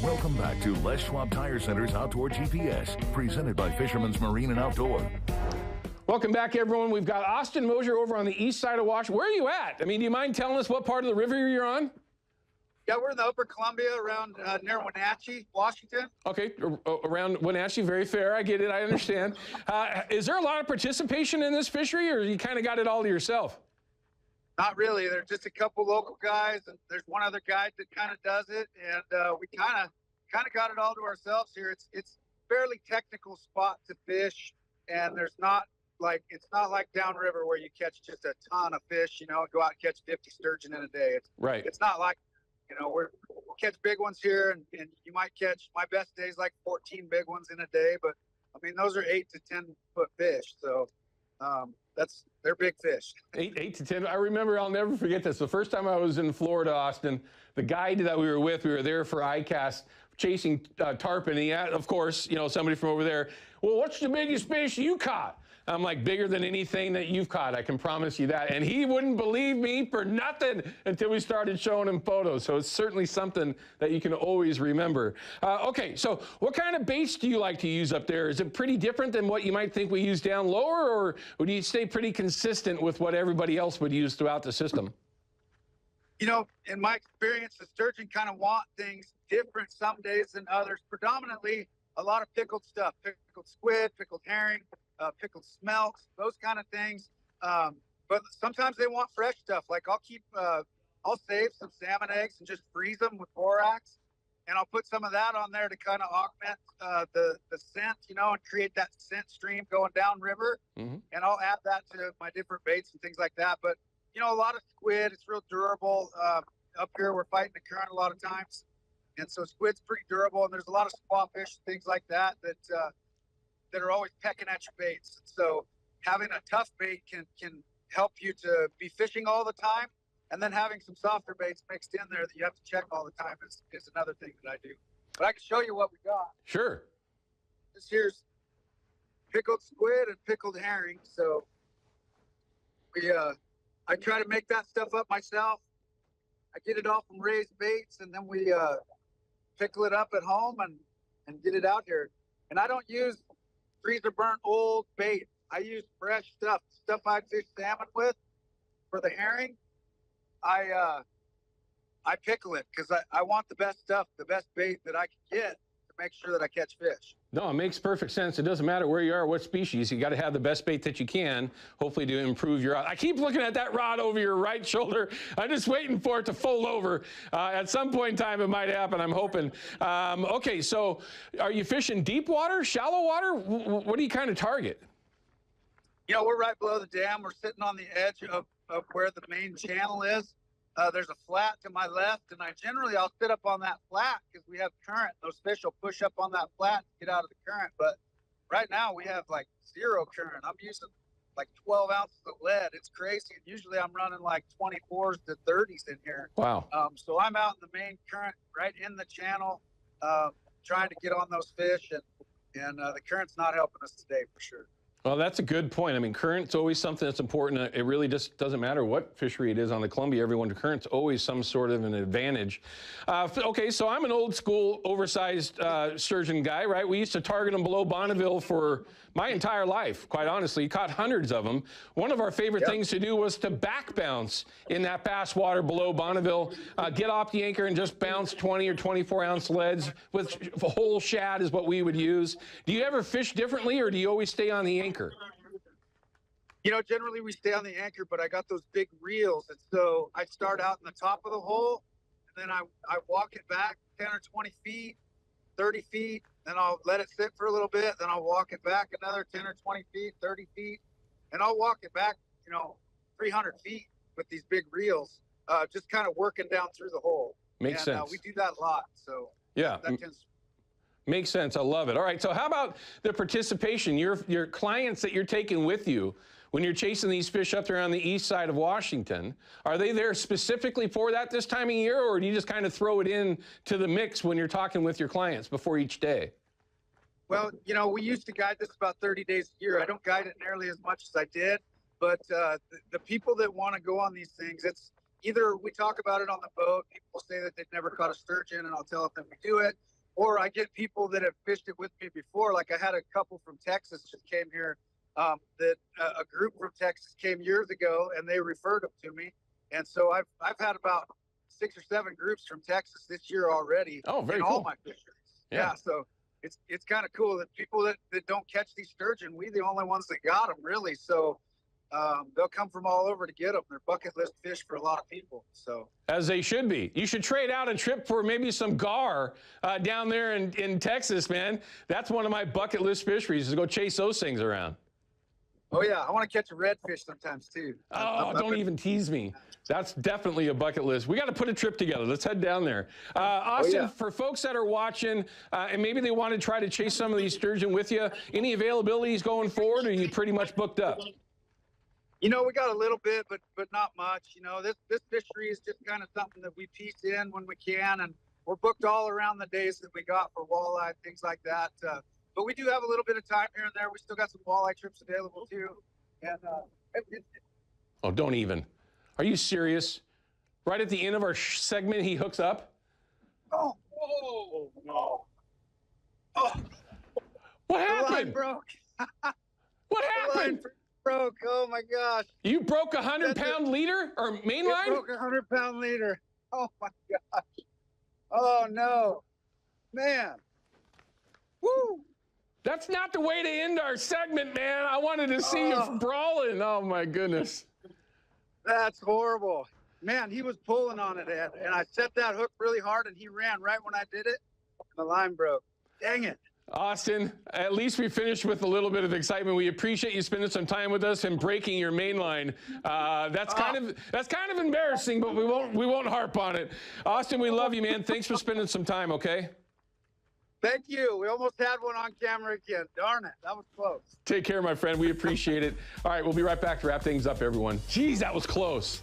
Welcome back to Les Schwab Tire Center's Outdoor GPS, presented by Fisherman's Marine and Outdoor. Welcome back, everyone. We've got Austin Moser over on the east side of Washington. Where are you at? I mean, do you mind telling us what part of the river you're on? Yeah, we're in the Upper Columbia, around near Wenatchee, Washington. Okay, around Wenatchee, very fair. I get it. I understand. Is there a lot of participation in this fishery, or you kind of got it all to yourself? Not really. There's just a couple local guys, and there's one other guy that kind of does it, and we kind of got it all to ourselves here. It's fairly technical spot to fish, and it's not like downriver where you catch just a ton of fish. You know, go out and catch 50 sturgeon in a day. It's not like, you know, we'll catch big ones here, and you might catch, my best days like 14 big ones in a day, but I mean those are 8 to 10 foot fish, so they're big fish. 8 to 10. I remember, I'll never forget this. The first time I was in Florida, Austin, the guide that we were with, we were there for ICAST chasing tarpon. He had, of course, you know, somebody from over there. Well, what's the biggest fish you caught? I'm like, bigger than anything that you've caught, I can promise you that. And he wouldn't believe me for nothing until we started showing him photos. So it's certainly something that you can always remember. Okay, so what kind of baits do you like to use up there? Is it pretty different than what you might think we use down lower, or would you stay pretty consistent with what everybody else would use throughout the system? You know, in my experience, the sturgeon kind of want things different some days than others. Predominantly, a lot of pickled stuff, pickled squid, pickled herring, pickled smelts, those kind of things. But sometimes they want fresh stuff. Like I'll save some salmon eggs and just freeze them with borax, and I'll put some of that on there to kind of augment the scent, you know, and create that scent stream going downriver. Mm-hmm. And I'll add that to my different baits and things like that. But you know, a lot of squid, it's real durable. Up here, we're fighting the current a lot of times, and so squid's pretty durable. And there's a lot of squawfish, things like that that are always pecking at your baits. So having a tough bait can help you to be fishing all the time, and then having some softer baits mixed in there that you have to check all the time is another thing that I do. But I can show you what we got. Sure. This here's pickled squid and pickled herring. So I try to make that stuff up myself. I get it all from raised baits, and then we pickle it up at home and get it out here. And I don't use freezer burnt old bait. I use fresh stuff I fish salmon with. For the herring, I pickle it because I want the best stuff, the best bait that I can get to make sure that I catch fish. No, it makes perfect sense. It doesn't matter where you are, what species. You got to have the best bait that you can, hopefully to improve your. I keep looking at that rod over your right shoulder. I'm just waiting for it to fold over. At some point in time, it might happen, I'm hoping. Okay, so are you fishing deep water, shallow water? What do you kind of target? You know, we're right below the dam. We're sitting on the edge of where the main channel is. There's a flat to my left, and I'll sit up on that flat because we have current. Those fish will push up on that flat to get out of the current. But right now we have like zero current. I'm using like 12 ounces of lead. It's crazy. Usually I'm running like 24s to 30s in here. Wow. So I'm out in the main current, right in the channel, trying to get on those fish, and the current's not helping us today for sure. Well, that's a good point. I mean, current's always something that's important. It really just doesn't matter what fishery it is on the Columbia. Current's always some sort of an advantage. Okay, so I'm an old school, oversized sturgeon guy, right? We used to target them below Bonneville for my entire life, quite honestly. Caught hundreds of them. One of our favorite things to do was to back bounce in that fast water below Bonneville, get off the anchor and just bounce 20 or 24 ounce leads with whole shad is what we would use. Do you ever fish differently, or do you always stay on the anchor? You know, generally we stay on the anchor, but I got those big reels, and so I start out in the top of the hole, and then I walk it back 10 or 20 feet, 30 feet, then I'll let it sit for a little bit, then I'll walk it back another 10 or 20 feet, 30 feet, and I'll walk it back, you know, 300 feet with these big reels, just kind of working down through the hole. Makes sense. We do that a lot, so yeah. That tends. Makes sense. I love it. All right. So how about the participation? Your clients that you're taking with you when you're chasing these fish up there on the east side of Washington, are they there specifically for that this time of year, or do you just kind of throw it in to the mix when you're talking with your clients before each day? Well, you know, we used to guide this about 30 days a year. I don't guide it nearly as much as I did, but the people that want to go on these things, either we talk about it on the boat, people say that they've never caught a sturgeon, and I'll tell them we do it, or I get people that have fished it with me before. Like I had a couple from Texas just came here, that a group from Texas came years ago, and they referred them to me. And so I've had about 6 or 7 groups from Texas this year already. Oh, very in cool. all my fisheries. Yeah. So it's kind of cool that people that don't catch these sturgeon, we the only ones that got them, really. So they'll come from all over to get them. They're bucket list fish for a lot of people. So as they should be. You should trade out a trip for maybe some gar down there in Texas, man. That's one of my bucket list fisheries, is to go chase those things around. Oh yeah, I want to catch a redfish sometimes too. Oh, don't even tease me. That's definitely a bucket list. We got to put a trip together. Let's head down there. Austin, for folks that are watching and maybe they want to try to chase some of these sturgeon with you, any availabilities going forward, or are you pretty much booked up? You know, we got a little bit, but not much. You know, this fishery is just kind of something that we piece in when we can, and we're booked all around the days that we got for walleye, things like that. But we do have a little bit of time here and there. We still got some walleye trips available too. And oh, don't even. Are you serious? Right at the end of our segment, he hooks up? Oh, whoa, no. Oh, what the line happened? broke. What The line happened? broke. Oh my gosh. You broke 100-pound leader or main It line? broke 100-pound leader. Oh my gosh. Oh no. Man. Woo. That's not the way to end our segment, man. I wanted to see you brawling. Oh my goodness. That's horrible. Man, he was pulling on it, Ed, and I set that hook really hard, and he ran right when I did it, and the line broke. Dang it. Austin, at least we finished with a little bit of excitement. We appreciate you spending some time with us and breaking your main line. That's kind of embarrassing, but we won't harp on it. Austin, we love you, man. Thanks for spending some time, okay? Thank you. We almost had one on camera again. Darn it. That was close. Take care, my friend. We appreciate it. All right, we'll be right back to wrap things up, everyone. Geez, that was close.